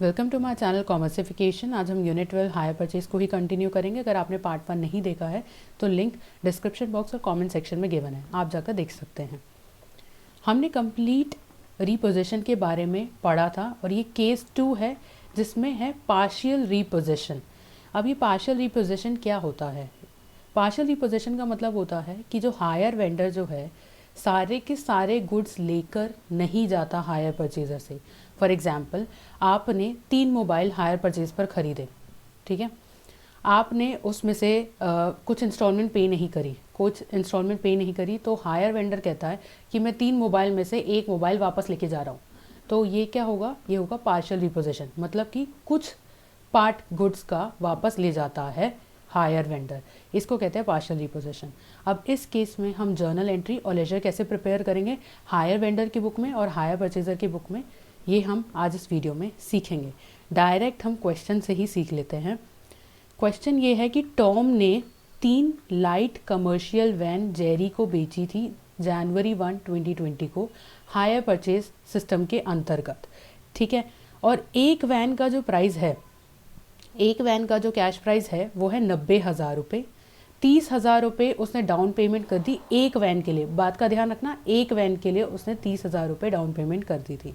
Welcome to my channel Commercification. आज हम unit 12 hire purchase को ही कंटिन्यू करेंगे। अगर आपने पार्ट 1 नहीं देखा है तो लिंक डिस्क्रिप्शन बॉक्स और कमेंट सेक्शन में गिवन है, आप जाकर देख सकते हैं। हमने कंप्लीट रीपोजिशन के बारे में पढ़ा था और ये केस 2 है जिसमें है पार्शियल रीपोजिशन। अब ये पार्शियल रीपोजिशन क्या होता है? पार्शियल रीपोजिशन का मतलब होता है कि जो हायर वेंडर जो है सारे के सारे गुड्स लेकर नहीं जाता हायर परचेजर से। फॉर एग्जाम्पल, आपने 3 मोबाइल हायर परचेज पर ख़रीदे, ठीक है। आपने उसमें से कुछ इंस्टॉलमेंट पे नहीं करी, तो हायर वेंडर कहता है कि मैं 3 मोबाइल में से एक मोबाइल वापस लेके जा रहा हूँ। तो ये क्या होगा? ये होगा पार्शियल रिपोजिशन, मतलब कि कुछ पार्ट गुड्स का वापस ले जाता है हायर वेंडर। इसको कहते हैं पार्शियल रिपोजिशन। अब इस केस में हम जर्नल एंट्री और लेजर कैसे प्रिपेयर करेंगे हायर वेंडर की बुक में और हायर परचेजर की बुक में, ये हम आज इस वीडियो में सीखेंगे। डायरेक्ट हम क्वेश्चन से ही सीख लेते हैं। क्वेश्चन ये है कि टॉम ने 3 लाइट कमर्शियल वैन जेरी को बेची थी जनवरी 1, 2020 को हायर परचेज सिस्टम के अंतर्गत, ठीक है। और एक वैन का जो कैश प्राइस है वो है 90,000 रुपये। 30,000 रुपये उसने डाउन पेमेंट कर दी एक वैन के लिए। बात का ध्यान रखना, एक वैन के लिए उसने 30,000 रुपये डाउन पेमेंट कर दी थी।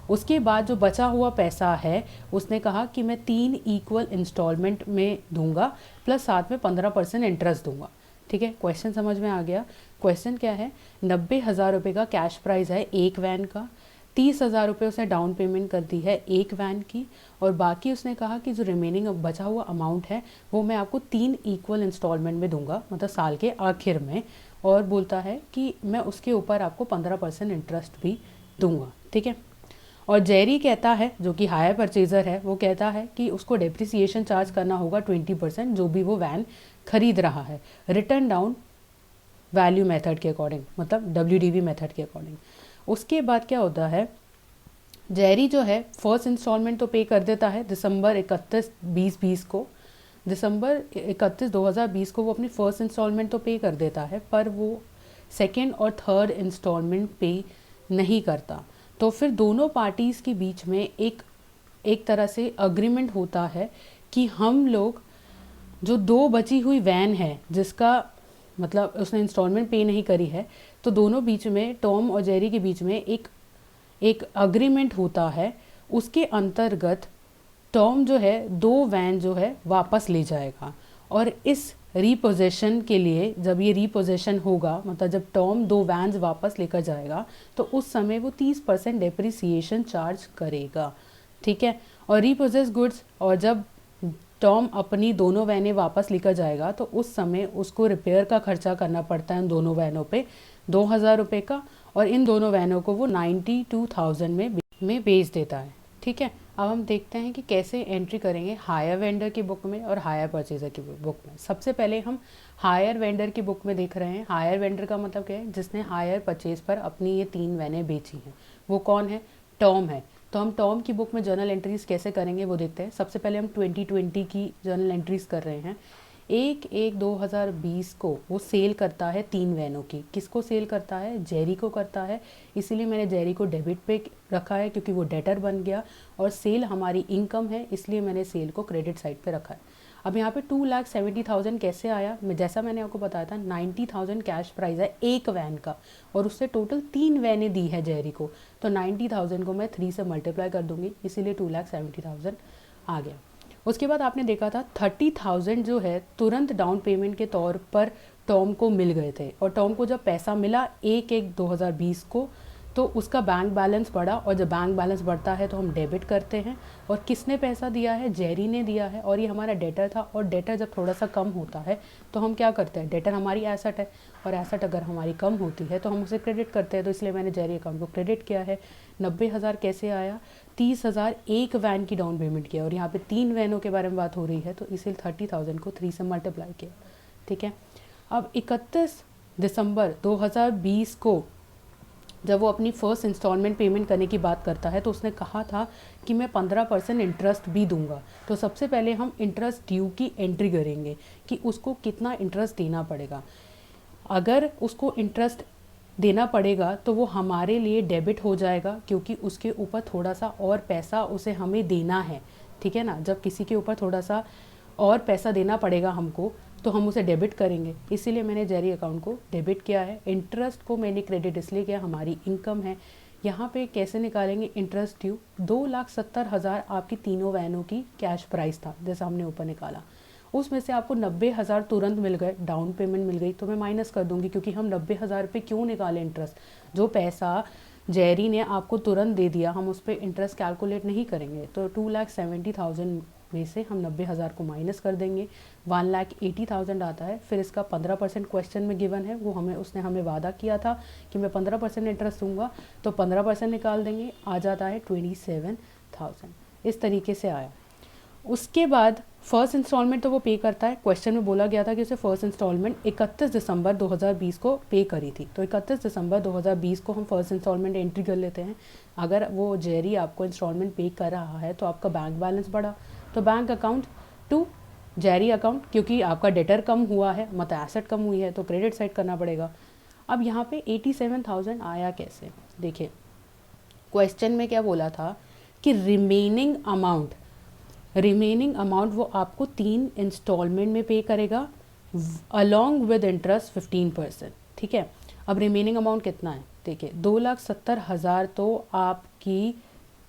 उसके बाद जो बचा हुआ पैसा है उसने कहा कि मैं 3 इक्वल इंस्टॉलमेंट में दूंगा प्लस साथ में 15% इंटरेस्ट दूंगा, ठीक है। क्वेश्चन समझ में आ गया? क्वेश्चन क्या है? 90,000 रुपये का कैश प्राइस है एक वैन का, 30,000 रुपये उसने डाउन पेमेंट कर दी है एक वैन की, और बाकी उसने कहा कि जो रिमेनिंग बचा हुआ अमाउंट है वो मैं आपको 3 इक्वल इंस्टॉलमेंट में दूंगा, मतलब साल के आखिर में। और बोलता है कि मैं उसके ऊपर आपको 15% इंटरेस्ट भी दूंगा, ठीक है। और जेरी कहता है, जो कि हायर परचेजर है, वो कहता है कि उसको डेप्रिसिएशन चार्ज करना होगा 20%, जो भी वो वैन खरीद रहा है, रिटर्न डाउन वैल्यू मेथड के अकॉर्डिंग, मतलब WDV मेथड के अकॉर्डिंग। उसके बाद क्या होता है, जेरी जो है फर्स्ट इंस्टॉलमेंट तो पे कर देता है दिसंबर 31, 2020 को वो अपनी फर्स्ट इंस्टॉलमेंट तो पे कर देता है, पर वो सेकेंड और थर्ड इंस्टॉलमेंट पे नहीं करता। तो फिर दोनों पार्टीज़ के बीच में एक तरह से अग्रीमेंट होता है कि हम लोग जो 2 बची हुई वैन है जिसका मतलब उसने इंस्टॉलमेंट पे नहीं करी है, तो दोनों बीच में, टॉम और जेरी के बीच में एक अग्रीमेंट होता है। उसके अंतर्गत टॉम जो है 2 वैन जो है वापस ले जाएगा, और इस रीपोजेशन के लिए जब ये रीपोजेशन होगा, मतलब जब टॉम 2 वैन्स वापस लेकर जाएगा, तो उस समय वो 30% डेप्रिसिएशन चार्ज करेगा, ठीक है। और रीपोजेस गुड्स, और जब टॉम अपनी दोनों वैनें वापस लेकर जाएगा तो उस समय उसको रिपेयर का खर्चा करना पड़ता है उन दोनों वैनों पे 2,000 रुपये का, और इन दोनों वैनों को वो 92,000 में बेच देता है, ठीक है। अब हम देखते हैं कि कैसे एंट्री करेंगे हायर वेंडर की बुक में और हायर परचेजर की बुक में। सबसे पहले हम हायर वेंडर की बुक में देख रहे हैं। हायर वेंडर का मतलब क्या है? जिसने हायर परचेज पर अपनी ये 3 वैनें बेची हैं। वो कौन है? टॉम है। तो हम टॉम की बुक में जर्नल एंट्रीज कैसे करेंगे वो देखते हैं। सबसे पहले हम 2020 की जर्नल एंट्रीज कर रहे हैं। 1/1/2020 को वो सेल करता है 3 वैनों की। किसको सेल करता है? जेरी को करता है। इसीलिए मैंने जेरी को डेबिट पे रखा है क्योंकि वो डेटर बन गया, और सेल हमारी इनकम है, इसलिए मैंने सेल को क्रेडिट साइड पे रखा है। अब यहाँ पे 2,70,000 कैसे आया? जैसा मैंने आपको बताया था, 90,000 कैश प्राइस है एक वैन का, और उससे टोटल 3 वैनें दी है जेरी को, तो 90,000 को मैं 3 से मल्टीप्लाई कर दूंगी, इसीलिए 2,70,000 आ गया। उसके बाद आपने देखा था 30,000 जो है तुरंत डाउन पेमेंट के तौर पर टॉम को मिल गए थे, और टॉम को जब पैसा मिला 1/1/2020 को, तो उसका बैंक बैलेंस बढ़ा, और जब बैंक बैलेंस बढ़ता है तो हम डेबिट करते हैं। और किसने पैसा दिया है? जेरी ने दिया है, और ये हमारा डेटर था, और डेटर जब थोड़ा सा कम होता है तो हम क्या करते हैं? डेटर हमारी एसेट है, और एसेट अगर हमारी कम होती है तो हम उसे क्रेडिट करते हैं, तो इसलिए मैंने जेरी अकाउंट को क्रेडिट किया है। 90,000 कैसे आया? 30,000 एक वैन की डाउन पेमेंट किया, और यहाँ पे 3 वैनों के बारे में बात हो रही है, तो इसीलिए 30,000 को 3 से मल्टीप्लाई किया, ठीक है। अब 31 दिसंबर 2020 को जब वो अपनी फर्स्ट इंस्टॉलमेंट पेमेंट करने की बात करता है, तो उसने कहा था कि मैं 15% इंटरेस्ट भी दूंगा। तो सबसे पहले हम इंटरेस्ट ड्यू की एंट्री करेंगे कि उसको कितना इंटरेस्ट देना पड़ेगा। अगर उसको इंटरेस्ट देना पड़ेगा तो वो हमारे लिए डेबिट हो जाएगा, क्योंकि उसके ऊपर थोड़ा सा और पैसा उसे हमें देना है, ठीक है ना। जब किसी के ऊपर थोड़ा सा और पैसा देना पड़ेगा हमको, तो हम उसे डेबिट करेंगे, इसीलिए मैंने जेरी अकाउंट को डेबिट किया है। इंटरेस्ट को मैंने क्रेडिट इसलिए किया, हमारी इनकम है। यहाँ पे कैसे निकालेंगे इंटरेस्ट ड्यू, 2,70,000 आपकी तीनों वैनों की कैश प्राइस था, जैसा हमने ऊपर निकाला। उसमें से आपको 90,000 तुरंत मिल गए, डाउन पेमेंट मिल गई, तो मैं माइनस कर दूंगी, क्योंकि हम 90,000 पे क्यों निकालें इंटरेस्ट। जो पैसा जेरी ने आपको तुरंत दे दिया, हम उस पर इंटरेस्ट कैलकुलेट नहीं करेंगे। तो 2,70,000 में से हम 90,000 को माइनस कर देंगे, 1,80,000 आता है। फिर इसका 15% क्वेश्चन में गिवन है, वो उसने हमें वादा किया था कि मैं 15% इंटरेस्ट दूंगा, तो 15% निकाल देंगे, आ जाता है 27,000। इस तरीके से आया। उसके बाद फर्स्ट इंस्टॉलमेंट तो वो पे करता है। क्वेश्चन में बोला गया था कि उसे फर्स्ट इंस्टॉलमेंट 31 दिसंबर 2020 को पे करी थी, तो 31 दिसंबर 2020 को हम फर्स्ट इंस्टॉलमेंट एंट्री कर लेते हैं। अगर वो जेरी आपको इंस्टॉलमेंट पे कर रहा है तो आपका बैंक बैलेंस बढ़ा, तो bank account to Jerry account, क्योंकि आपका डेटर कम हुआ है, मतलब एसेट कम हुई है, तो क्रेडिट साइड करना पड़ेगा। अब यहाँ पे 87,000 आया कैसे, देखिए क्वेश्चन में क्या बोला था कि रिमेनिंग अमाउंट वो आपको 3 इंस्टॉलमेंट में पे करेगा अलॉन्ग विद इंटरेस्ट 15%, ठीक है। अब रिमेनिंग अमाउंट कितना है, देखिए 2,70,000 तो आपकी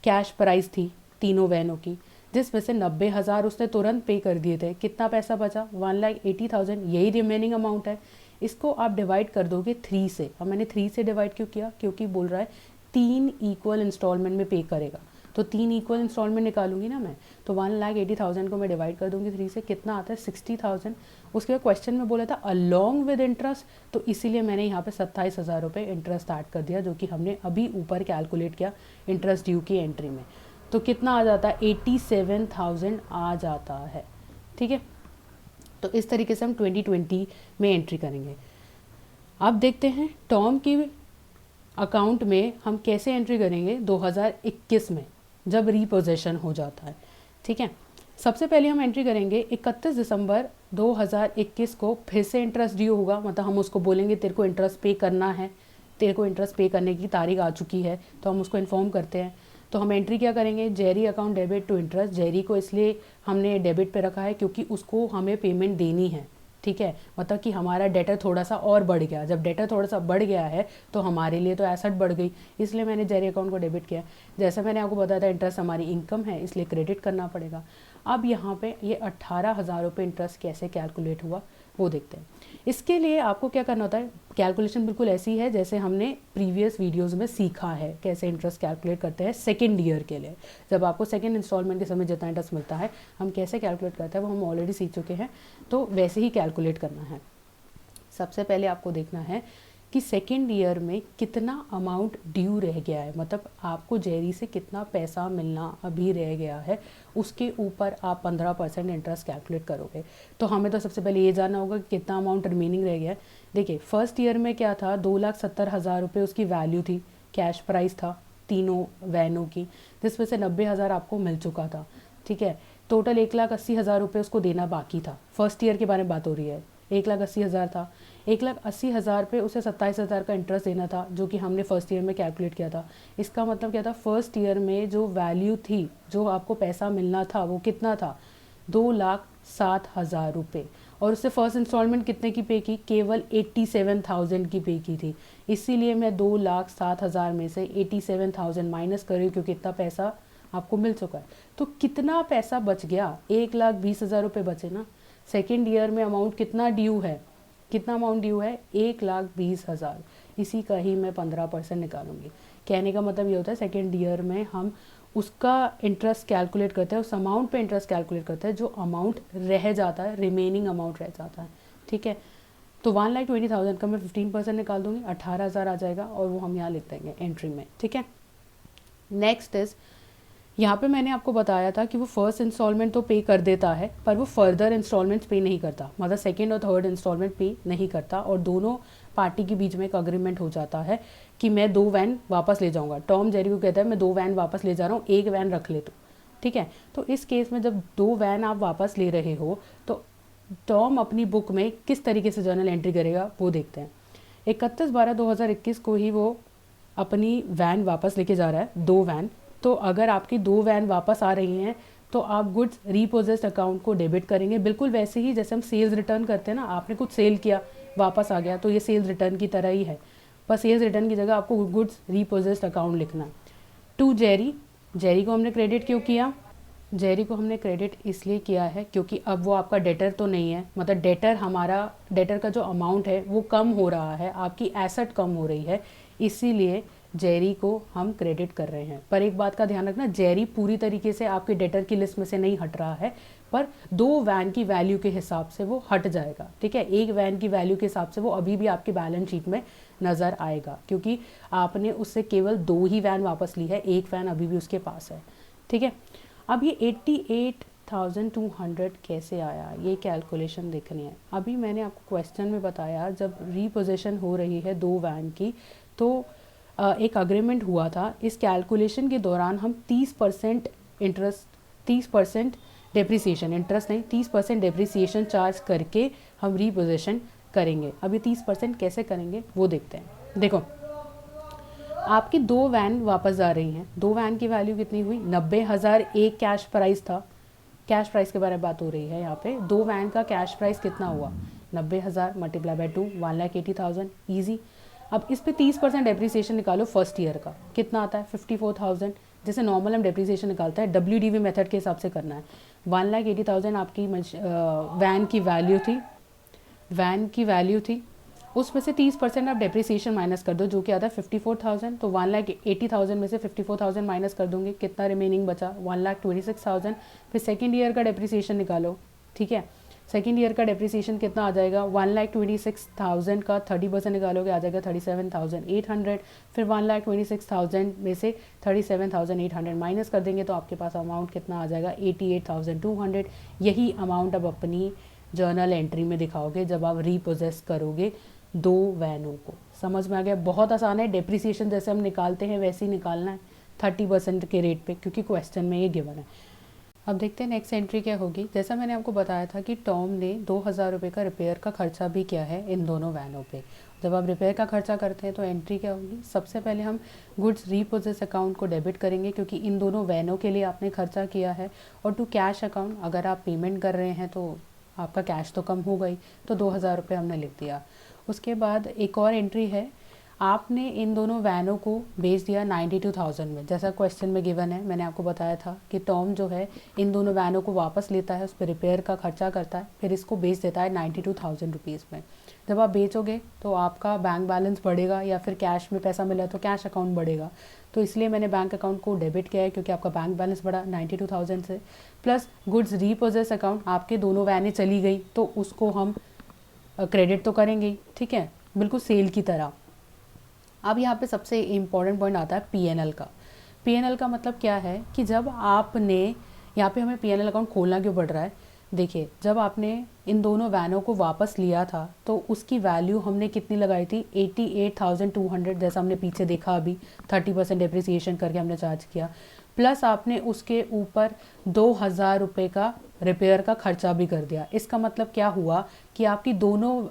कैश प्राइस थी तीनों वैनों की, जिसमें से 90,000 उसने तुरंत पे कर दिए थे। कितना पैसा बचा, 1,80,000, यही रिमेनिंग अमाउंट है। इसको आप डिवाइड कर दोगे 3 से। अब मैंने 3 से डिवाइड क्यों किया, क्योंकि बोल रहा है 3 इक्वल इंस्टॉलमेंट में पे करेगा, तो 3 इक्वल इंस्टॉलमेंट निकालूंगी ना मैं, तो 1,80,000 को मैं डिवाइड कर दूंगी 3 से, कितना आता है 60,000। उसके बाद क्वेश्चन में बोला था अलॉन्ग विद इंटरेस्ट, तो इसीलिए मैंने यहाँ पे 27,000 रुपये इंटरेस्ट ऐड कर दिया, जो कि हमने अभी ऊपर कैलकुलेट किया इंटरेस्ट ड्यू की एंट्री में। तो कितना आ जाता है, 87,000 आ जाता है, ठीक है। तो इस तरीके से हम 2020 में एंट्री करेंगे। अब देखते हैं टॉम की अकाउंट में हम कैसे एंट्री करेंगे 2021 में, जब रीपोजेशन हो जाता है, ठीक है। सबसे पहले हम एंट्री करेंगे 31 दिसंबर 2021 को, फिर से इंटरेस्ट ड्यू होगा, मतलब हम उसको बोलेंगे तेरे को इंटरेस्ट पे करना है, तेरे को इंटरेस्ट पे करने की तारीख आ चुकी है, तो हम उसको इन्फॉर्म करते हैं। तो हम एंट्री क्या करेंगे, Jerry account debit to interest. Jerry को इसलिए हमने डेबिट पे रखा है क्योंकि उसको हमें पेमेंट देनी है, ठीक है। मतलब कि हमारा डेटर थोड़ा सा और बढ़ गया, जब डेटर थोड़ा सा बढ़ गया है तो हमारे लिए तो एसेट बढ़ गई, इसलिए मैंने जेरी अकाउंट को डेबिट किया। जैसा मैंने आपको बताया था इंटरेस्ट हमारी इनकम है, इसलिए क्रेडिट करना पड़ेगा। अब यहाँ पे ये 18,000 रुपये इंटरेस्ट कैसे कैलकुलेट हुआ वो देखते हैं। इसके लिए आपको क्या करना होता है, कैलकुलेशन बिल्कुल ऐसी है जैसे हमने प्रीवियस वीडियोस में सीखा है कैसे इंटरेस्ट कैलकुलेट करते हैं सेकेंड ईयर के लिए। जब आपको सेकेंड इंस्टॉलमेंट के समय जितना इंटरेस्ट मिलता है हम कैसे कैलकुलेट करते हैं वो हम ऑलरेडी सीख चुके हैं, तो वैसे ही कैलकुलेट करना है। सबसे पहले आपको देखना है कि सेकेंड ईयर में कितना अमाउंट ड्यू रह गया है, मतलब आपको जेरी से कितना पैसा मिलना अभी रह गया है, उसके ऊपर आप 15% इंटरेस्ट कैलकुलेट करोगे। तो हमें तो सबसे पहले ये जानना होगा कि कितना अमाउंट रिमेनिंग रह गया है। देखिए फर्स्ट ईयर में क्या था, 2,70,000 रुपये उसकी वैल्यू थी, कैश प्राइस था तीनों वैनों की, जिसमें से 90,000 आपको मिल चुका था, ठीक है। टोटल 1,80,000 रुपये उसको देना बाकी था। फर्स्ट ईयर के बारे में बात हो रही है, 1,80,000 था, 1,80,000 पे उसे 27,000 का इंटरेस्ट देना था, जो कि हमने फर्स्ट ईयर में कैलकुलेट किया था। इसका मतलब क्या था, फर्स्ट ईयर में जो वैल्यू थी, जो आपको पैसा मिलना था वो कितना था, 2,07,000 रुपये, और उससे फर्स्ट इंस्टॉलमेंट कितने की पे की, केवल 87,000 की पे की थी। इसीलिए मैं 2,07,000 में से 87,000 माइनस कर रही हूँ, क्योंकि इतना पैसा आपको मिल चुका है। तो कितना पैसा बच गया, 1,20,000 रुपये बचे ना। सेकेंड ईयर में अमाउंट कितना ड्यू है, कितना अमाउंट ड्यू है, 1,20,000, इसी का ही मैं 15% निकालूंगी। कहने का मतलब ये होता है सेकेंड ईयर में हम उसका इंटरेस्ट कैलकुलेट करते हैं, उस अमाउंट पे इंटरेस्ट कैलकुलेट करते हैं जो अमाउंट रह जाता है, रिमेनिंग अमाउंट रह जाता है, ठीक है। तो 1,20,000 का मैं 15% निकाल दूंगी, 18,000 आ जाएगा, और वो हम यहाँ लिख देंगे एंट्री में, ठीक है। नेक्स्ट इज, यहाँ पे मैंने आपको बताया था कि वो फर्स्ट इंस्टॉलमेंट तो पे कर देता है, पर वो फर्दर इंस्टॉलमेंट्स पे नहीं करता, मतलब सेकंड और थर्ड इंस्टॉलमेंट पे नहीं करता, और दोनों पार्टी के बीच में एक अग्रीमेंट हो जाता है कि मैं 2 वैन वापस ले जाऊँगा। टॉम जेरी को कहता है मैं 2 वैन वापस ले जा रहा हूँ, 1 वैन रख ले तो, ठीक है। तो इस केस में जब 2 वैन आप वापस ले रहे हो तो टॉम अपनी बुक में किस तरीके से जर्नल एंट्री करेगा वो देखते हैं। 31/12/2021 को ही वो अपनी वैन वापस लेके जा रहा है, 2 वैन। तो अगर आपकी 2 वैन वापस आ रही हैं तो आप गुड्स रीपोजेस्ड अकाउंट को डेबिट करेंगे, बिल्कुल वैसे ही जैसे हम सेल्स रिटर्न करते हैं ना। आपने कुछ सेल किया, वापस आ गया, तो ये सेल्स रिटर्न की तरह ही है, पर सेल्स रिटर्न की जगह आपको गुड्स रीपोजेस्ड अकाउंट लिखना है। टू जेरी, जेरी को हमने क्रेडिट क्यों किया? जेरी को हमने क्रेडिट इसलिए किया है क्योंकि अब वो आपका डेटर तो नहीं है, मतलब डेटर का जो अमाउंट है वो कम हो रहा है, आपकी एसेट कम हो रही है, इसीलिए जेरी को हम क्रेडिट कर रहे हैं। पर एक बात का ध्यान रखना, जेरी पूरी तरीके से आपके डेटर की लिस्ट में से नहीं हट रहा है, पर 2 वैन की वैल्यू के हिसाब से वो हट जाएगा, ठीक है। 1 वैन की वैल्यू के हिसाब से वो अभी भी आपकी बैलेंस शीट में नज़र आएगा, क्योंकि आपने उससे केवल 2 ही वैन वापस ली है, 1 वैन अभी भी उसके पास है, ठीक है। अब ये 88,200 कैसे आया, ये कैलकुलेशन देखनी है। अभी मैंने आपको क्वेश्चन में बताया, जब रीपोजीशन हो रही है 2 वैन की, तो एक अग्रीमेंट हुआ था। इस कैलकुलेशन के दौरान हम 30% इंटरेस्ट, 30% डेप्रिसिएशन, इंटरेस्ट नहीं 30% डेप्रिसिएशन चार्ज करके हम रीपोजीशन करेंगे। अब ये 30% कैसे करेंगे वो देखते हैं। देखो, आपकी 2 वैन वापस आ रही हैं, 2 वैन की वैल्यू कितनी हुई? 90,000 एक कैश प्राइस था, कैश प्राइस के बारे में बात हो रही है यहाँ पे। 2 वैन का कैश प्राइस कितना हुआ? 90,000 मल्टीप्लाई बाय 2, 1,80,000, ईजी। अब इस पे 30% डेप्रिसिएशन निकालो फर्स्ट ईयर का, कितना आता है? 54,000। जैसे नॉर्मल हम डेप्रिसिएशन निकालते हैं, WDV मेथड के हिसाब से करना है। 1,80,000 आपकी वैन की वैल्यू थी, उसमें से 30% आप डेप्रिसिएशन माइनस कर दो, जो कि आता है 54,000। तो 1,80,000 में से 54,000 माइनस कर दोगे, कितना रिमेनिंग बचा? 1,26,000। फिर सेकेंड ईयर का डेप्रिसिएशन निकालो, ठीक है। सेकेंड ईयर का डेप्रिसिएशन कितना आ जाएगा? 1,26,000 का 30% निकालोगे, आ जाएगा 37,800। फिर 1,26,000 में से 37,800 माइनस कर देंगे तो आपके पास अमाउंट कितना आ जाएगा? 88,200। यही अमाउंट अब अपनी जर्नल एंट्री में दिखाओगे जब आप रीपोजेस करोगे 2 वैनों को। समझ में आ गया? बहुत आसान है, डेप्रिसिएशन जैसे हम निकालते हैं वैसे ही निकालना है 30% के रेट पे, क्योंकि क्वेश्चन में ये गिवन है। अब देखते हैं नेक्स्ट एंट्री क्या होगी। जैसा मैंने आपको बताया था कि टॉम ने 2,000 रुपये का रिपेयर का खर्चा भी किया है इन दोनों वैनों पे। जब आप रिपेयर का खर्चा करते हैं तो एंट्री क्या होगी? सबसे पहले हम गुड्स रीपोजेस अकाउंट को डेबिट करेंगे, क्योंकि इन दोनों वैनों के लिए आपने खर्चा किया है। और टू कैश अकाउंट, अगर आप पेमेंट कर रहे हैं तो आपका कैश तो कम हो गई, तो 2,000 रुपये हमने लिख दिया। उसके बाद एक और एंट्री है, आपने इन दोनों वैनों को बेच दिया 92,000 में, जैसा क्वेश्चन में गिवन है। मैंने आपको बताया था कि टॉम जो है इन दोनों वैनों को वापस लेता है, उस पर रिपेयर का खर्चा करता है, फिर इसको बेच देता है 92,000 रुपीज़ में। जब आप बेचोगे तो आपका बैंक बैलेंस बढ़ेगा, या फिर कैश में पैसा मिला तो कैश अकाउंट बढ़ेगा। तो इसलिए मैंने बैंक अकाउंट को डेबिट किया है, क्योंकि आपका बैंक बैलेंस बढ़ा 92,000 से। प्लस गुड्स रीपोजेस अकाउंट, आपके दोनों वैनें चली गई तो उसको हम क्रेडिट तो करेंगे, ठीक है, बिल्कुल सेल की तरह। अब यहाँ पे सबसे इम्पॉर्टेंट पॉइंट आता है PNL का। PNL का मतलब क्या है कि जब आपने, यहाँ पे हमें PNL अकाउंट खोलना क्यों पड़ रहा है? देखिए, जब आपने इन दोनों वैनों को वापस लिया था तो उसकी वैल्यू हमने कितनी लगाई थी? 88,200, जैसा हमने पीछे देखा अभी, 30% डेप्रिसिएशन करके हमने चार्ज किया। प्लस आपने उसके ऊपर 2,000 रुपये का रिपेयर का खर्चा भी कर दिया। इसका मतलब क्या हुआ कि आपकी दोनों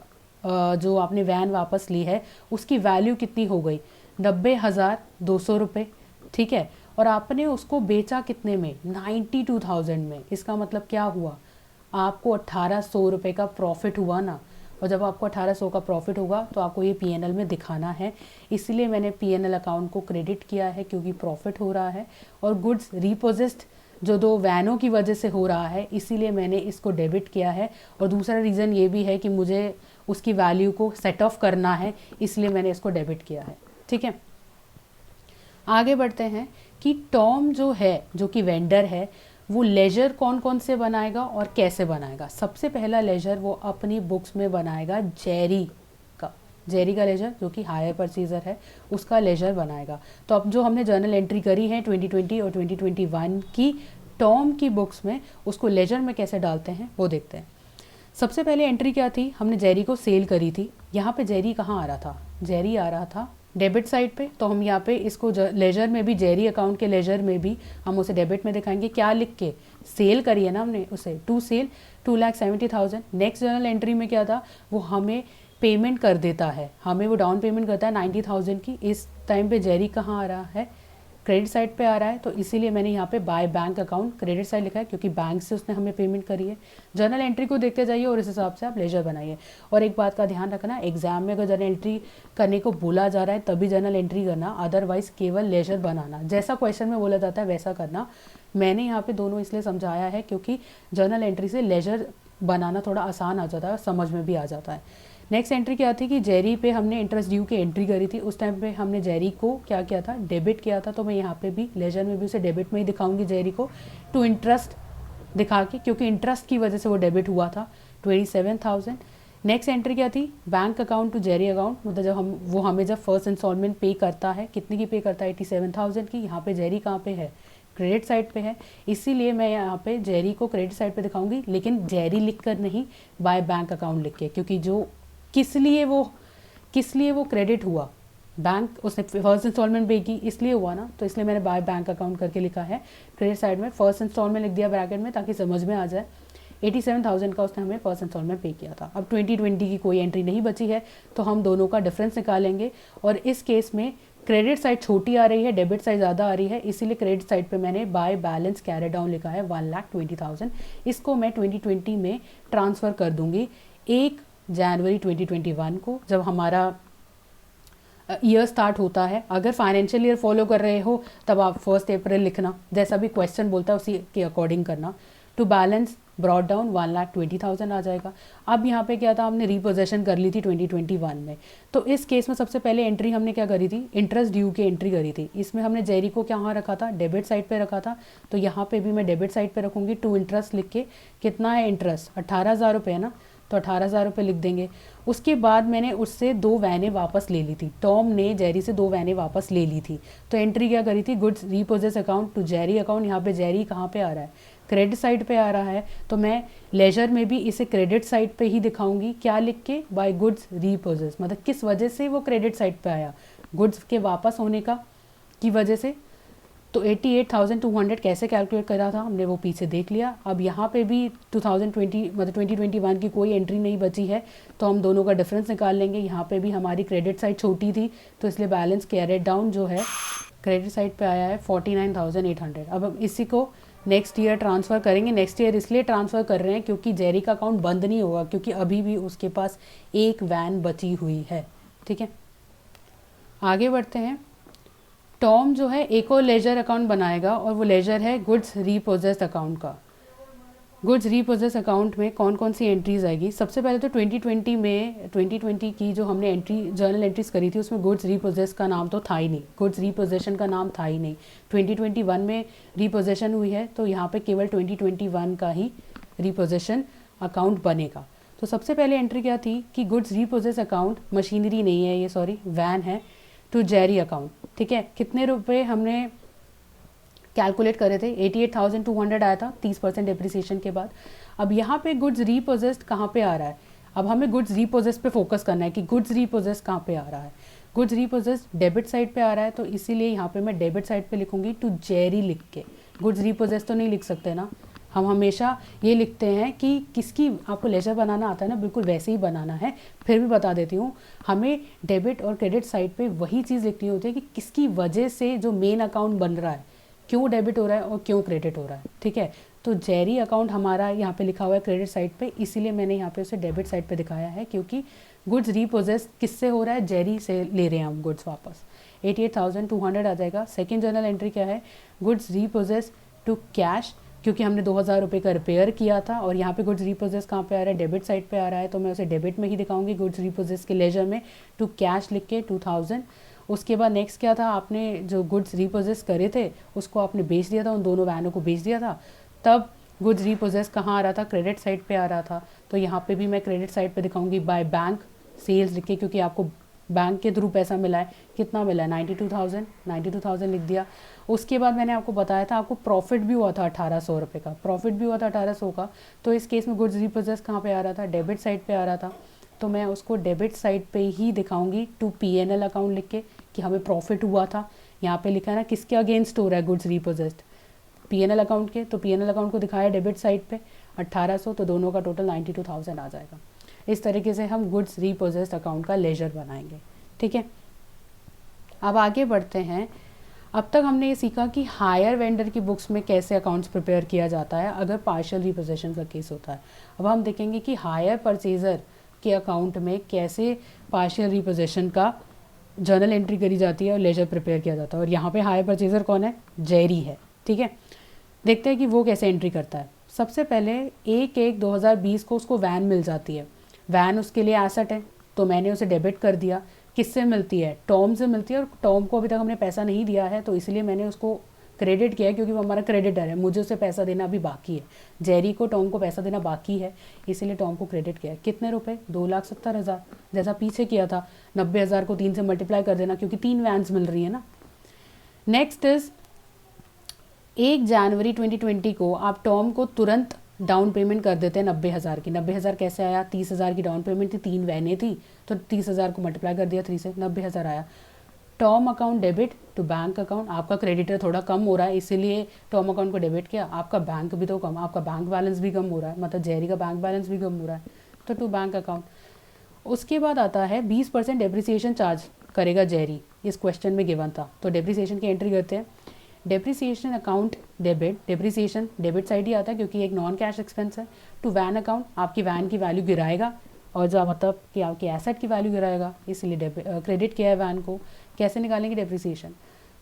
जो आपने वैन वापस ली है उसकी वैल्यू कितनी हो गई? 90,200 रुपये, ठीक है। और आपने उसको बेचा कितने में? 92,000 में। इसका मतलब क्या हुआ? आपको 1,800 रुपये का प्रॉफिट हुआ ना। और जब आपको 1,800 का प्रॉफिट होगा तो आपको ये PNL में दिखाना है, इसलिए मैंने PNL अकाउंट को क्रेडिट किया है, क्योंकि प्रॉफिट हो रहा है। और गुड्स रीपोजेस्ड जो 2 वैनों की वजह से हो रहा है, इसीलिए मैंने इसको डेबिट किया है। और दूसरा रीज़न ये भी है कि मुझे उसकी वैल्यू को सेट ऑफ करना है, इसलिए मैंने इसको डेबिट किया है, ठीक है। आगे बढ़ते हैं कि टॉम जो है, जो कि वेंडर है, वो लेजर कौन कौन से बनाएगा और कैसे बनाएगा। सबसे पहला लेजर वो अपनी बुक्स में बनाएगा जेरी का लेजर, जो कि हायर परचेजर है, उसका लेजर बनाएगा। तो अब जो हमने जर्नल एंट्री करी है 2020 और 2021 की टॉम की बुक्स में, उसको लेजर में कैसे डालते हैं वो देखते हैं। सबसे पहले एंट्री क्या थी? हमने जेरी को सेल करी थी। यहाँ पे जेरी कहाँ आ रहा था? जेरी आ रहा था डेबिट साइड पे, तो हम यहाँ पे इसको लेजर में भी, जेरी अकाउंट के लेजर में भी हम उसे डेबिट में दिखाएंगे। क्या लिख के? सेल करी है ना हमने उसे, to sale 2,70,000। Next journal entry में क्या था? वो हमें पेमेंट कर देता है, हमें वो डाउन पेमेंट करता है 90,000 की। इस टाइम पे जेरी कहाँ आ रहा है, क्रेडिट साइड पे आ रहा है, तो इसीलिए मैंने यहाँ पे by bank account credit side लिखा है, क्योंकि बैंक से उसने हमें पेमेंट करी है। जर्नल एंट्री को देखते जाइए और इस हिसाब से आप लेजर बनाइए। और एक बात का ध्यान रखना, एग्जाम में अगर जर्नल एंट्री करने को बोला जा रहा है तभी जर्नल एंट्री करना, अदरवाइज केवल लेजर बनाना, जैसा क्वेश्चन में बोला जाता है वैसा करना। मैंने यहाँ पे दोनों इसलिए समझाया है क्योंकि जर्नल एंट्री से लेजर बनाना थोड़ा आसान आ जाता है, समझ में भी आ जाता है। नेक्स्ट एंट्री क्या थी कि जेरी पे हमने इंटरेस्ट ड्यू की एंट्री करी थी। उस टाइम पे हमने जेरी को क्या किया था, डेबिट किया था। तो मैं यहाँ पे भी लेजर में भी उसे डेबिट में ही दिखाऊंगी जेरी को, टू इंटरेस्ट दिखा के, क्योंकि इंटरेस्ट की वजह से वो डेबिट हुआ था 27,000। नेक्स्ट एंट्री क्या थी, bank account to Jerry account, मतलब जब वो हमें जब फर्स्ट इंस्टॉलमेंट पे करता है, कितने की पे करता है, 87,000 की। यहाँ पे जेरी कहाँ पे है, क्रेडिट साइड पे है, इसीलिए मैं यहाँ पे जेरी को क्रेडिट साइड पे दिखाऊंगी, लेकिन जेरी लिख कर नहीं, बाय बैंक अकाउंट लिख के, क्योंकि जो किस लिए वो क्रेडिट हुआ, बैंक उसने फर्स्ट इंस्टॉलमेंट पे की इसलिए हुआ ना, तो इसलिए मैंने बाय बैंक अकाउंट करके लिखा है क्रेडिट साइड में। फर्स्ट इंस्टॉलमेंट लिख दिया ब्रैकेट में ताकि समझ में आ जाए। 87,000 का उसने हमें फर्स्ट इंस्टॉलमेंट पे किया था। अब 2020 की कोई एंट्री नहीं बची है, तो हम दोनों का डिफरेंस निकालेंगे। और इस केस में क्रेडिट साइड छोटी आ रही है, डेबिट साइड ज़्यादा आ रही है, इसीलिए क्रेडिट साइड पे मैंने बाय बैलेंस कैरी डाउन लिखा है 1,20,000। इसको मैं 2020 में ट्रांसफ़र कर दूंगी 1 जनवरी 2021 को, जब हमारा ईयर स्टार्ट होता है। अगर फाइनेंशियल ईयर फॉलो कर रहे हो तब आप 1 अप्रैल लिखना, जैसा भी क्वेश्चन बोलता है उसी के अकॉर्डिंग करना। टू बैलेंस ब्रॉड डाउन 1,20,000 आ जाएगा। अब यहाँ पे क्या था, हमने रीपोजेशन कर ली थी 2021 में, तो इस केस में सबसे पहले एंट्री हमने क्या करी थी, इंटरेस्ट ड्यू की एंट्री करी थी। इसमें हमने जेरी को क्या रखा था, डेबिट साइड पे रखा था, तो यहाँ पे भी मैं डेबिट साइड पे रखूँगी। टू इंटरेस्ट लिख के, कितना है इंटरेस्ट, 18,000 रुपये है ना, तो 18,000 रुपये लिख देंगे। उसके बाद मैंने उससे 2 वैनें वापस ले ली थी, टॉम ने जेरी से 2 वैनें वापस ले ली थी। तो एंट्री क्या करी थी, goods repossessed account to Jerry account. यहाँ पे जेरी कहाँ पे आ रहा है, क्रेडिट साइड पे आ रहा है, तो मैं लेजर में भी इसे क्रेडिट साइड पे ही दिखाऊंगी। क्या लिख के, बाय गुड्स रीपोजेस, मतलब किस वजह से वो क्रेडिट साइड पे आया, गुड्स के वापस होने का की वजह से। तो 88,200 कैसे कैलकुलेट करा था हमने वो पीछे देख लिया। अब यहाँ पे भी 2020 मतलब 2021 की कोई एंट्री नहीं बची है, तो हम दोनों का डिफरेंस निकाल लेंगे। यहाँ पे भी हमारी क्रेडिट साइड छोटी थी, तो इसलिए बैलेंस कैरेट डाउन जो है क्रेडिट साइड पे आया है 49,800। अब हम इसी को नेक्स्ट ईयर ट्रांसफ़र करेंगे। नेक्स्ट ईयर इसलिए ट्रांसफ़र कर रहे हैं क्योंकि जेरी का अकाउंट बंद नहीं होगा, क्योंकि अभी भी उसके पास 1 वैन बची हुई है। ठीक है, आगे बढ़ते हैं। टॉम जो है एक और लेजर अकाउंट बनाएगा, और वो लेजर है गुड्स रीपोजेस्ड अकाउंट का। गुड्स रीपोजेस अकाउंट में कौन कौन सी एंट्रीज आएगी, सबसे पहले तो 2020 की जो हमने जर्नल एंट्रीज करी थी उसमें गुड्स रीपोजेस का नाम तो था ही नहीं, गुड्स रीपोजेशन का नाम था ही नहीं। 2021 में रीपोजेशन हुई है, तो यहाँ पे केवल 2021 का ही रीपोजेशन अकाउंट बनेगा। तो सबसे पहले एंट्री क्या थी कि गुड्स रीपोजेस अकाउंट, मशीनरी नहीं है ये, सॉरी वैन है, टू जेरी अकाउंट। ठीक है, कितने रुपए हमने कैलकुलेट करे थे, 88,200 आया था 30% डिप्रिसिएशन के बाद। अब यहाँ पे गुड्स रीपोजेस्ड कहाँ पे आ रहा है, अब हमें गुड्स रीपोजेस्ड पे फोकस करना है कि गुड्स रीपोजेस्ड कहाँ पे आ रहा है। गुड्स रीपोजेस्ड डेबिट साइड पे आ रहा है, तो इसीलिए यहाँ पे मैं डेबिट साइड पे लिखूंगी टू जेरी लिख के। गुड्स रीपोजेस्ड तो नहीं लिख सकते ना, हम हमेशा ये लिखते हैं कि किसकी, आपको लेजर बनाना आता है ना, बिल्कुल वैसे ही बनाना है। फिर भी बता देती हूँ, हमें डेबिट और क्रेडिट साइड पे वही चीज़ लिखनी होती है कि किसकी वजह से जो मेन अकाउंट बन रहा है, क्यों डेबिट हो रहा है और क्यों क्रेडिट हो रहा है। ठीक है, तो जेरी अकाउंट हमारा यहाँ पे लिखा हुआ है क्रेडिट साइड पे, इसीलिए मैंने यहाँ पे उसे डेबिट साइड पे दिखाया है, क्योंकि गुड्स रीपोजेस किससे हो रहा है, जेरी से ले रहे हैं हम गुड्स वापस। 88,200 आ जाएगा। सेकेंड जर्नल एंट्री क्या है, गुड्स रीपोजेस टू कैश, क्योंकि हमने 2,000 रुपये का रिपेयर किया था, और यहाँ पे गुड्स रीपोजेस कहाँ पे आ रहा है, डेबिट साइड पे आ रहा है, तो मैं उसे डेबिट में ही दिखाऊंगी गुड्स रीपोजेस के लेजर में, टू कैश लिख के 2,000। उसके बाद नेक्स्ट क्या था, आपने जो गुड्स रीपोजेस करे थे उसको आपने बेच दिया था, उन दोनों वैनों को बेच दिया था, तब गुड्स रीपोजेस कहाँ आ रहा था, क्रेडिट साइड पे आ रहा था। तो यहाँ पे भी मैं क्रेडिट साइड पे दिखाऊंगी बाय बैंक सेल्स लिख के, क्योंकि आपको बैंक के थ्रू पैसा मिला है, कितना मिला है 92,000 लिख दिया। उसके बाद मैंने आपको बताया था आपको प्रॉफिट भी हुआ था 1,800 रुपये का, प्रॉफिट भी हुआ था 1,800 का, तो इस केस में गुड्स रीपोजेस कहाँ पे आ रहा था, डेबिट साइड पे आ रहा था, तो मैं उसको डेबिट साइड पे ही दिखाऊंगी टू पीएनएल अकाउंट लिख के कि हमें प्रॉफिट हुआ था। यहाँ पे लिखा है ना किसके अगेंस्ट हो रहा है गुड्स रीपोजेस्ड, पीएनएल अकाउंट के, तो पीएनएल अकाउंट को दिखाया डेबिट साइड पे 1,800, तो दोनों का टोटल 92,000 आ जाएगा। इस तरीके से हम गुड्स रीपोजेस्ड अकाउंट का लेजर बनाएंगे। ठीक है, अब आगे बढ़ते हैं। अब तक हमने ये सीखा कि हायर वेंडर की बुक्स में कैसे अकाउंट्स प्रिपेयर किया जाता है अगर पार्शियल रिपोजेशन का केस होता है। अब हम देखेंगे कि हायर परचेजर के अकाउंट में कैसे पार्शियल रिपोजेशन का जर्नल एंट्री करी जाती है और लेजर प्रिपेयर किया जाता है। और यहाँ पे हायर परचेजर कौन है? जेरी है। ठीक है, देखते हैं कि वो कैसे एंट्री करता है। सबसे पहले 1/1/2020 को उसको वैन मिल जाती है। वैन उसके लिए एसेट है, तो मैंने उसे डेबिट कर दिया। किससे मिलती है? टॉम से मिलती है, और टॉम को अभी तक हमने पैसा नहीं दिया है, तो इसलिए मैंने उसको क्रेडिट किया है क्योंकि वो हमारा क्रेडिटर है, मुझे उसे पैसा देना अभी बाकी है। जेरी को टॉम को पैसा देना बाकी है, इसीलिए टॉम को क्रेडिट किया है। कितने रुपए? 2,70,000, जैसा पीछे किया था। 90,000 को 3 से मल्टीप्लाई कर देना क्योंकि 3 वैन्स मिल रही है ना। नेक्स्ट इज 1 जनवरी 2020 को आप टॉम को तुरंत डाउन पेमेंट कर देते हैं 90,000 की। 90,000 कैसे आया? 30,000 की डाउन पेमेंट थी, 3 वैनें थी, तो 30,000 को मल्टीप्लाई कर दिया 3 से, 90,000 आया। Tom account debit to bank account. आपका क्रेडिटर थोड़ा कम हो रहा है, इसीलिए टॉम अकाउंट को डेबिट किया। आपका बैंक भी तो कम, आपका बैंक बैलेंस भी कम हो रहा है, मतलब जेरी का बैंक बैलेंस भी कम हो रहा है, तो टू बैंक अकाउंट। उसके बाद आता है 20% डेप्रिसिएशन चार्ज करेगा जेरी, इस क्वेश्चन में गिवन था, तो डेप्रिसिएशन की एंट्री करते हैं। Depreciation account debit, depreciation debit side ही आता है क्योंकि एक नॉन कैश एक्सपेंस है। टू वैन अकाउंट, आपकी वैन की वैल्यू गिराएगा, और जो मतलब कि आपकी एसेट की वैल्यू गिराएगा, इसलिए क्रेडिट किया है वैन को। कैसे निकालेंगे डेप्रिसिएशन?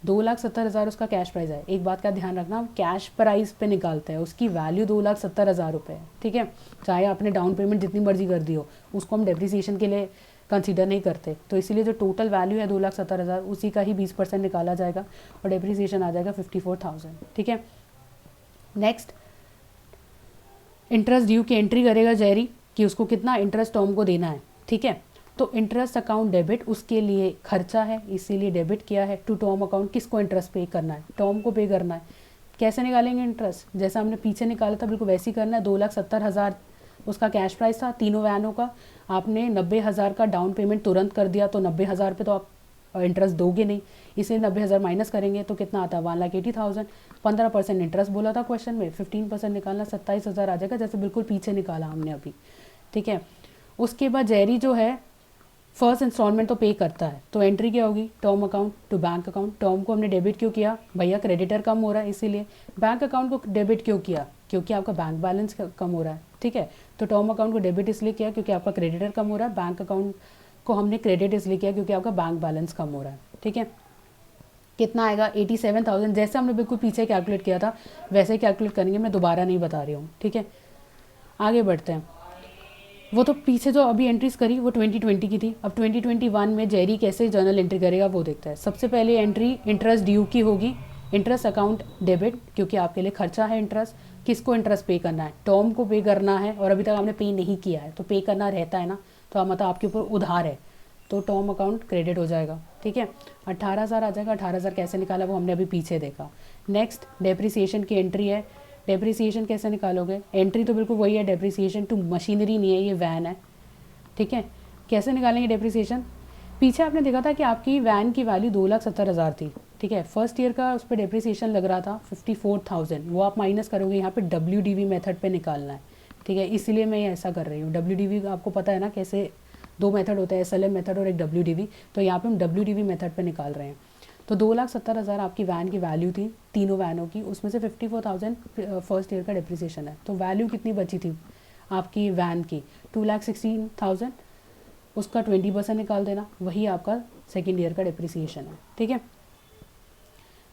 2,70,000 उसका कैश प्राइस है। एक बात का ध्यान रखना, हम कैश प्राइस पे निकालते हैं, उसकी वैल्यू 2,70,000 रुपये है। ठीक है, चाहे आपने डाउन पेमेंट जितनी मर्जी कर दी हो, उसको हम डेप्रिसिएशन के लिए कंसीडर नहीं करते, तो इसीलिए जो टोटल वैल्यू है 2,70,000, उसी का ही 20% निकाला जाएगा और डेप्रिसिएशन आ जाएगा 54,000। ठीक है, नेक्स्ट इंटरेस्ट ड्यू की एंट्री करेगा जेरी कि उसको कितना इंटरेस्ट टॉम को देना है। ठीक है, तो इंटरेस्ट अकाउंट डेबिट उसके लिए खर्चा है, इसीलिए डेबिट किया है। टू टॉम अकाउंट, किसको इंटरेस्ट पे करना है? टॉम को पे करना है। कैसे निकालेंगे इंटरेस्ट? जैसा हमने पीछे निकाला था बिल्कुल वैसे ही करना है। 2,70,000 उसका कैश प्राइस था तीनों वैनों का, आपने 90,000 का डाउन पेमेंट तुरंत कर दिया, तो 90,000 पे तो आप इंटरेस्ट दोगे नहीं, इसलिए 90,000 माइनस करेंगे तो कितना आता है? 1,80,000। 15% इंटरेस्ट बोला था क्वेश्चन में, 15% निकालना 27,000 आ जाएगा, जैसे बिल्कुल पीछे निकाला हमने अभी। ठीक है, उसके बाद जेरी जो है फर्स्ट इंस्टॉलमेंट तो पे करता है, तो एंट्री क्या होगी? Tom account to bank account. Tom को हमने डेबिट क्यों किया? भैया क्रेडिटर कम हो रहा है इसीलिए। बैंक अकाउंट को डेबिट क्यों किया? क्योंकि आपका बैंक बैलेंस कम हो रहा है। ठीक है, तो टॉम अकाउंट को डेबिट इसलिए किया क्योंकि आपका क्रेडिटर कम हो रहा है। बैंक अकाउंट को हमने क्रेडिट इसलिए किया क्योंकि आपका बैंक बैलेंस कम हो रहा है। ठीक है, कितना आएगा? 87,000। जैसे हमने बिल्कुल पीछे कैलकुलेट किया था वैसे ही कैलकुलेट करेंगे, मैं दोबारा नहीं बता रही हूँ। ठीक है, आगे बढ़ते हैं। वो तो पीछे जो अभी एंट्रीज करी वो 2020 की थी। अब 2021 में जेरी कैसे जर्नल एंट्री करेगा वो देखता है। सबसे पहले एंट्री इंटरेस्ट ड्यू की होगी, इंटरेस्ट अकाउंट डेबिट, क्योंकि आपके लिए खर्चा है इंटरेस्ट। किसको इंटरेस्ट पे करना है? टॉम को पे करना है, और अभी तक आपने पे नहीं किया है, तो पे करना रहता है ना, तो मतलब आपके ऊपर उधार है, तो टॉम अकाउंट क्रेडिट हो जाएगा। ठीक है, 18,000 आ जाएगा। 18,000 कैसे निकाला वो हमने अभी पीछे देखा। नेक्स्ट डेप्रिसिएशन की एंट्री है। डेप्रिसिएशन कैसे निकालोगे? एंट्री तो बिल्कुल वही है, डेप्रिसिएशन टू मशीनरी नहीं है, ये वैन है। ठीक है, कैसे निकालेंगे डेप्रिसिएशन? पीछे आपने देखा था कि आपकी वैन की वैल्यू 2,70,000 थी। ठीक है, फर्स्ट ईयर का उस पर डेप्रिसिएशन लग रहा था 54,000, वो आप माइनस करोगे, यहाँ पे WDV मेथड पे निकालना है। ठीक है, इसीलिए मैं ये ऐसा कर रही हूँ। WDV आपको पता है ना कैसे, 2 मेथड होते हैं, SLM मेथड और एक WDV, तो यहाँ पे हम WDV मेथड पे निकाल रहे हैं। तो 2,70,000 आपकी वैन की वैल्यू थी तीनों वैनों की, उसमें से 54,000 फर्स्ट ईयर का डेप्रिसिएशन है, तो वैल्यू कितनी बची थी आपकी वैन की? 2,16,000, उसका 20% निकाल देना, वही आपका सेकेंड ईयर का डेप्रिसिएशन है। ठीक है,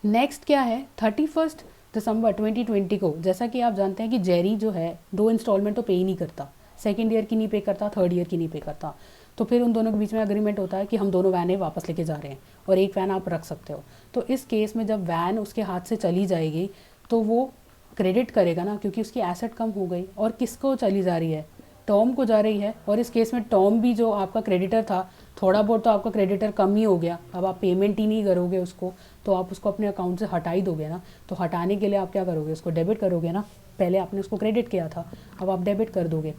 नेक्स्ट क्या है? 31 दिसंबर 2020 को, जैसा कि आप जानते हैं कि जेरी जो है 2 इंस्टॉलमेंट तो पे ही नहीं करता, सेकेंड ईयर की नहीं पे करता, थर्ड ईयर की नहीं पे करता, तो फिर उन दोनों के बीच में एग्रीमेंट होता है कि हम दोनों वैनें वापस लेके जा रहे हैं और एक वैन आप रख सकते हो। तो इस केस में जब वैन उसके हाथ से चली जाएगी तो वो क्रेडिट करेगा ना, क्योंकि उसकी एसेट कम हो गई। और किसको चली जा रही है? टॉम को जा रही है, और इस केस में टॉम भी जो आपका क्रेडिटर था, थोड़ा बहुत तो आपका क्रेडिटर कम ही हो गया। अब आप पेमेंट ही नहीं करोगे उसको, तो आप उसको अपने अकाउंट से हटा ही दोगे ना। तो हटाने के लिए आप क्या करोगे? उसको डेबिट करोगे ना, पहले आपने उसको क्रेडिट किया था, अब आप डेबिट कर दोगे।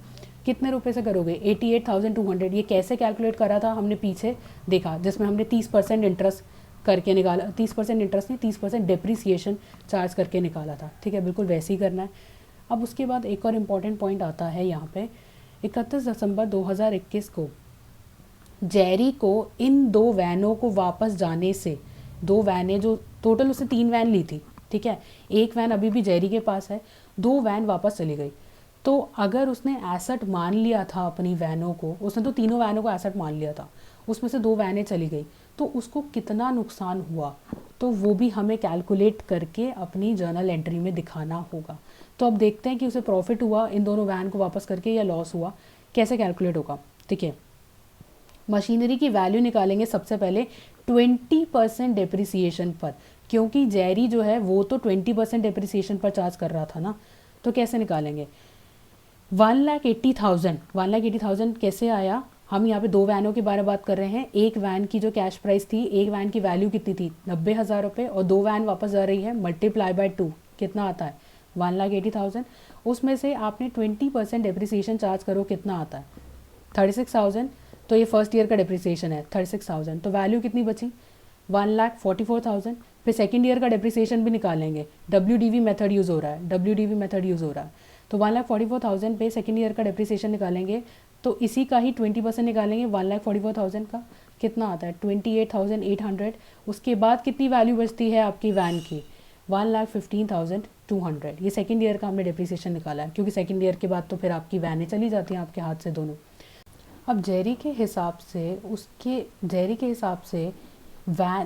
कितने रुपए से करोगे? 88,200। ये कैसे कैलकुलेट करा था हमने पीछे देखा, जिसमें हमने 30% इंटरेस्ट करके निकाला, 30% इंटरेस्ट नहीं, 30% डेप्रिसिएशन चार्ज करके निकाला था। ठीक है, बिल्कुल वैसे ही करना है। अब उसके बाद एक और इम्पॉर्टेंट पॉइंट आता है यहाँ पे, 31 दिसंबर 2021 को जेरी को इन 2 वैनों को वापस जाने से, 2 वैनें जो टोटल उसने 3 वैन ली थी, ठीक है, एक वैन अभी भी जेरी के पास है, 2 वैन वापस चली गई। तो अगर उसने एसेट मान लिया था अपनी वैनों को, उसने तो तीनों वैनों को एसेट मान लिया था, उसमें से 2 वैनें चली गई, तो उसको कितना नुकसान हुआ तो वो भी हमें कैलकुलेट करके अपनी जर्नल एंट्री में दिखाना होगा। तो अब देखते हैं कि उसे प्रॉफिट हुआ इन दोनों वैन को वापस करके या लॉस हुआ, कैसे कैलकुलेट होगा। ठीक है, मशीनरी की वैल्यू निकालेंगे सबसे पहले 20% डिप्रिसिएशन पर, क्योंकि जेरी जो है वो तो 20% डिप्रिसिएशन पर चार्ज कर रहा था ना। तो कैसे निकालेंगे, 1,80,000 कैसे आया। हम यहाँ पे 2 वैनों के बारे में बात कर रहे हैं। एक वैन की जो कैश प्राइस थी, एक वैन की वैल्यू कितनी थी, 90,000 रुपये, और 2 वैन वापस जा रही है, मल्टीप्लाई बाय 2 कितना आता है, 1,80,000। उसमें से आपने 20% डिप्रिसिएशन चार्ज करो, कितना आता है, 36,000। तो ये फर्स्ट ईयर का डिप्रिसिएशन है 36,000, तो वैल्यू कितनी बची, 1,44,000। फिर सेकेंड ईयर का डिप्रिसिएशन भी निकालेंगे, WDV मेथड यूज़ हो रहा है, WDV मेथड यूज़ हो रहा है। तो 1,44,000 पे सेकेंड ईयर का डिप्रिसिएशन निकालेंगे, तो इसी का ही 20% निकालेंगे, 1,44,000 का कितना आता है, 28,800। उसके बाद कितनी वैल्यू बचती है आपकी वैन की, 1,15,200। ये सेकेंड ईयर का हमने डिप्रिसिएशन निकाला है, क्योंकि सेकेंड ईयर के बाद तो फिर आपकी वैनें चली जाती हैं आपके हाथ से दोनों। अब जेरी के हिसाब से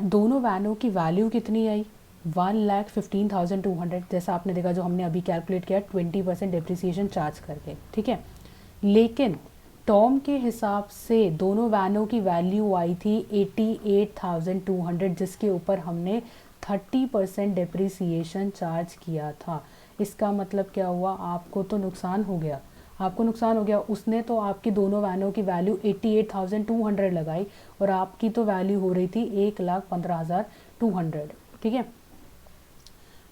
दोनों वैनों की वैल्यू कितनी आई, 1,15,200, जैसा आपने देखा जो हमने अभी कैलकुलेट किया 20% डिप्रिसिएशन चार्ज करके। ठीक है, लेकिन टॉम के हिसाब से दोनों वैनों की वैल्यू आई थी 88,200, जिसके ऊपर हमने 30% डिप्रिसिएशन चार्ज किया था। इसका मतलब क्या हुआ, आपको तो नुकसान हो गया, उसने तो आपकी दोनों वैनों की वैल्यू 88,200 लगाई और आपकी तो वैल्यू हो रही थी 1,15,200। ठीक है,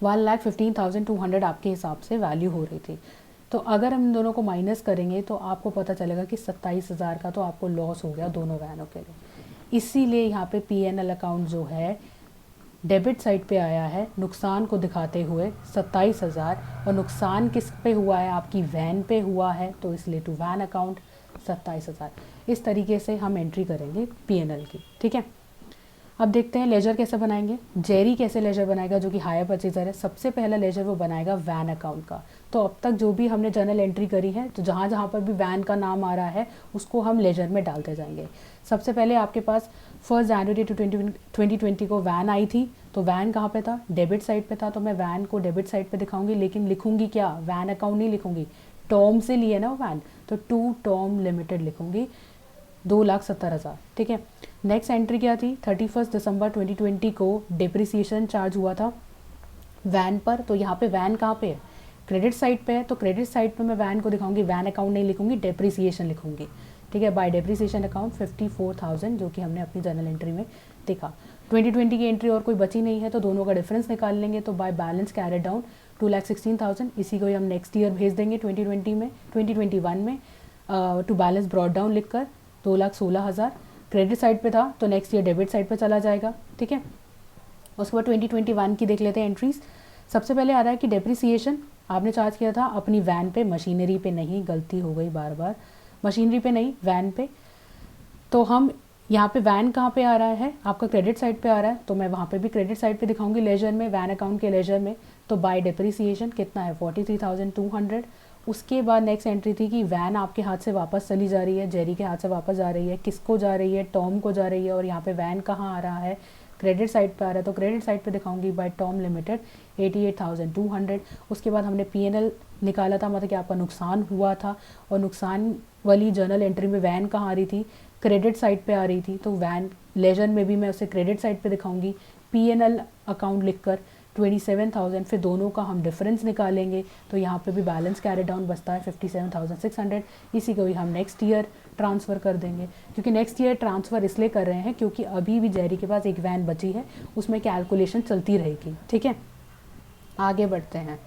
1,15,200 आपके हिसाब से वैल्यू हो रही थी। तो अगर हम इन दोनों को माइनस करेंगे तो आपको पता चलेगा कि 27,000 का तो आपको लॉस हो गया दोनों वैनों के लिए। इसीलिए यहाँ पे P&L अकाउंट जो है डेबिट साइड पे आया है, नुकसान को दिखाते हुए 27,000, और नुकसान किस पे हुआ है, आपकी वैन पे हुआ है, तो इसलिए टू वैन अकाउंट 27,000। इस तरीके से हम एंट्री करेंगे P&L की। ठीक है, अब देखते हैं लेजर कैसे बनाएंगे। जेरी कैसे लेजर बनाएगा, जो कि हायर परचेजर है। सबसे पहला लेजर वो बनाएगा वैन अकाउंट का। तो अब तक जो भी हमने जर्नल एंट्री करी है, तो जहाँ जहाँ पर भी वैन का नाम आ रहा है उसको हम लेजर में डालते जाएंगे। सबसे पहले आपके पास 1 जनवरी 2020 को वैन आई थी, तो वैन कहाँ पे था, डेबिट साइड पे था, तो मैं वैन को डेबिट साइड पे दिखाऊंगी, लेकिन लिखूंगी क्या, वैन अकाउंट नहीं लिखूंगी, टॉम से लिए ना वो वैन, तो टू टॉम लिमिटेड लिखूंगी, 2,70,000। ठीक है, नेक्स्ट एंट्री क्या थी, 31 दिसंबर 2020 को डिप्रिसिएशन चार्ज हुआ था वैन पर। तो यहाँ पे वैन कहाँ पे है, क्रेडिट साइड पे है, तो क्रेडिट साइड पे मैं वैन को दिखाऊंगी, वैन अकाउंट नहीं लिखूंगी, डिप्रिसिएशन लिखूंगी। ठीक है, बाय डिप्रिसिएशन अकाउंट 54,000, जो कि हमने अपनी जर्नल एंट्री में देखा। 2020 की एंट्री और कोई बची नहीं है, तो दोनों का डिफरेंस निकाल लेंगे। तो बाय बैलेंस कैरेड डाउन 2,16,000, इसी को ही हम नेक्स्ट ईयर भेज देंगे 2021 में टू बैलेंस ब्रॉड डाउन लिखकर 2,16,000। क्रेडिट साइड पे था, तो नेक्स्ट ईयर डेबिट साइड पे चला जाएगा। ठीक है, उसके बाद 2021 की देख लेते हैं एंट्रीज। सबसे पहले आ रहा है कि डेप्रिसिएशन आपने चार्ज किया था अपनी वैन पे, मशीनरी पे नहीं, गलती हो गई बार बार, मशीनरी पे नहीं वैन पे। तो हम यहाँ पे वैन कहाँ पे आ रहा है, आपका क्रेडिट साइड पे आ रहा है, तो मैं वहाँ पे भी क्रेडिट साइड पे दिखाऊंगी लेजर में, वैन अकाउंट के लेजर में। तो बाय डेप्रिसिएशन कितना है, 43,200। उसके बाद नेक्स्ट एंट्री थी कि वैन आपके हाथ से वापस चली जा रही है, जेरी के हाथ से वापस जा रही है, किसको जा रही है, टॉम को जा रही है, और यहाँ पे वैन कहाँ आ रहा है, क्रेडिट साइड पे आ रहा है, तो क्रेडिट साइड पे दिखाऊंगी बाय टॉम लिमिटेड 88,200। उसके बाद हमने P&L निकाला था, मतलब कि आपका नुकसान हुआ था, और नुकसान वाली जर्नल एंट्री में वैन कहाँ आ रही थी, क्रेडिट साइड पे आ रही थी, तो वैन लेजर में भी मैं उसे क्रेडिट साइड पे दिखाऊंगी, P&L अकाउंट लिखकर 27,000। फिर दोनों का हम डिफरेंस निकालेंगे, तो यहाँ पे भी बैलेंस कैरी डाउन बचता है 57,600। इसी को ही हम नेक्स्ट ईयर ट्रांसफ़र कर देंगे, क्योंकि नेक्स्ट ईयर ट्रांसफ़र इसलिए कर रहे हैं क्योंकि अभी भी जेरी के पास एक वैन बची है, उसमें कैलकुलेशन चलती रहेगी। ठीक है, आगे बढ़ते हैं।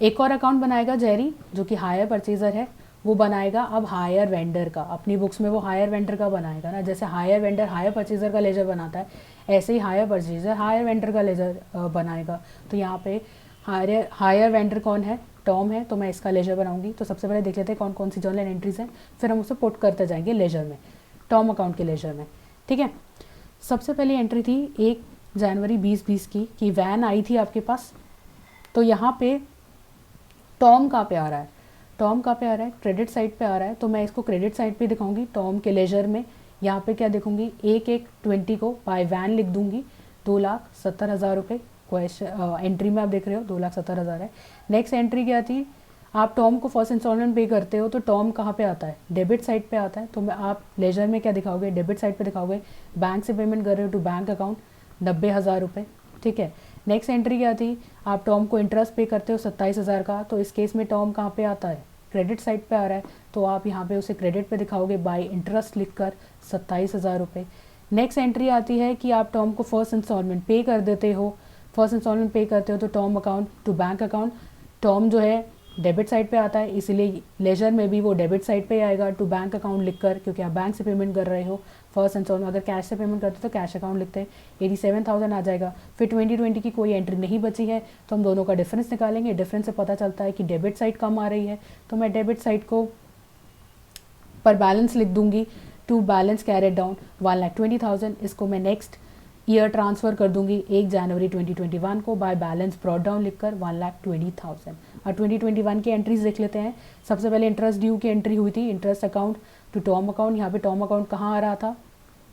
एक और अकाउंट बनाएगा जेरी, जो कि हायर परचेज़र है, वो बनाएगा अब हायर वेंडर का। अपनी बुक्स में वो हायर वेंडर का बनाएगा ना, जैसे हायर वेंडर हायर परचेज़र का लेजर बनाता है, ऐसे ही हायर परचेज़र हायर वेंडर का लेजर बनाएगा। तो यहाँ पे हायर वेंडर कौन है, टॉम है तो मैं इसका लेजर बनाऊंगी। तो सबसे पहले देख लेते हैं कौन कौन सी जर्नल एंट्रीज हैं, फिर हम उसे पुट करते जाएंगे लेजर में, टॉम अकाउंट के लेजर में। ठीक है, सबसे पहली एंट्री थी 1 जनवरी 2020 की कि वैन आई थी आपके पास। तो यहाँ पे टॉम कहाँ पे आ रहा है, टॉम कहाँ पे आ रहा है, क्रेडिट साइड पे आ रहा है। तो मैं इसको क्रेडिट साइड पे दिखाऊंगी टॉम के लेजर में। यहाँ पे क्या देखूंगी, 1/1/20 को बाय वैन लिख दूंगी, 2,70,000 रुपये। क्वेश्चन एंट्री में आप देख रहे हो 2,70,000 है। नेक्स्ट एंट्री क्या थी, आप टॉम को फर्स्ट इंस्टॉलमेंट पे करते हो तो टॉम कहाँ पे आता है, डेबिट साइड पे आता है। तो मैं आप लेजर में क्या दिखाओगे, डेबिट साइड पे दिखाओगे, बैंक से पेमेंट कर रहे हो टू बैंक अकाउंट 90,000 रुपये। ठीक है, नेक्स्ट एंट्री क्या थी, आप टॉम को इंटरेस्ट पे करते हो 27,000 का। तो इस केस में टॉम कहाँ पे आता है, क्रेडिट साइड पे आ रहा है। तो आप यहाँ पे उसे क्रेडिट पे दिखाओगे बाय इंटरेस्ट लिखकर 27,000 रुपये। नेक्स्ट एंट्री आती है कि आप टॉम को फर्स्ट इंस्टॉलमेंट पे कर देते हो, फर्स्ट इंस्टॉलमेंट पे करते हो तो Tom account to bank account, Tom जो है डेबिट साइड पे आता है, इसलिए लेजर में भी वो डेबिट साइड पे आएगा टू बैंक अकाउंट लिखकर, क्योंकि आप बैंक से पेमेंट कर रहे हो फर्स्ट इंस्टॉलमेंट। अगर कैश से पेमेंट करते हो तो कैश अकाउंट लिखते हैं, 87,000 आ जाएगा। फिर 2020 की कोई एंट्री नहीं बची है तो हम दोनों का डिफरेंस निकालेंगे। डिफरेंस से पता चलता है कि डेबिट साइड कम आ रही है, तो मैं डेबिट साइड को पर बैलेंस लिख दूंगी, टू बैलेंस कैरेड डाउन 1,20,000। इसको मैं नेक्स्ट ईयर ट्रांसफ़र कर दूंगी 1 जनवरी 2021 को बाय बैलेंस ब्रॉट डाउन लिखकर 1,20,000। और 2021 की एंट्रीज देख लेते हैं। सबसे पहले इंटरेस्ट ड्यू की एंट्री हुई थी, interest account to Tom account. यहाँ पे टॉम अकाउंट कहाँ आ रहा था,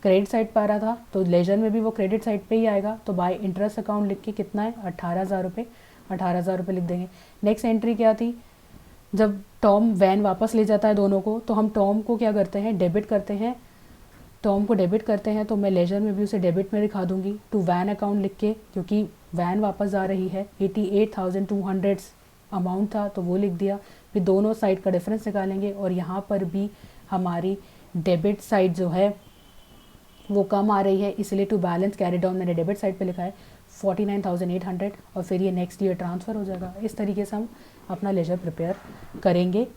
क्रेडिट साइड पर आ रहा था, तो लेजर में भी वो क्रेडिट साइड पे ही आएगा। तो बाय इंटरेस्ट अकाउंट लिख के कितना है 18,000 रुपये, 18,000 रुपये लिख देंगे। नेक्स्ट एंट्री क्या थी, जब टॉम वैन वापस ले जाता है दोनों को, तो हम टॉम को क्या करते हैं, डेबिट करते हैं, टॉम को डेबिट करते हैं। तो मैं लेजर में भी उसे डेबिट में दिखा दूंगी टू वैन अकाउंट लिख के, क्योंकि वैन वापस आ रही है। 88,200 अमाउंट था तो वो लिख दिया। फिर दोनों साइड का डिफरेंस निकालेंगे और यहाँ पर भी हमारी डेबिट साइड जो है वो कम आ रही है, इसलिए टू बैलेंस कैरी डाउन मैंने डेबिट साइड पे लिखा है 49,800 और फिर ये नेक्स्ट ईयर ट्रांसफ़र हो जाएगा। इस तरीके से हम अपना लेजर प्रिपेयर करेंगे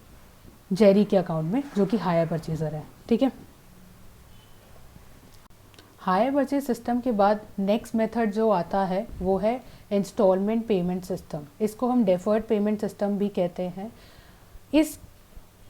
जेरी के अकाउंट में, जो कि हायर परचेजर है। ठीक है, हायर परचेज सिस्टम के बाद नेक्स्ट मेथड जो आता है वो है इंस्टॉलमेंट पेमेंट सिस्टम। इसको हम डेफर्ड पेमेंट सिस्टम भी कहते हैं। इस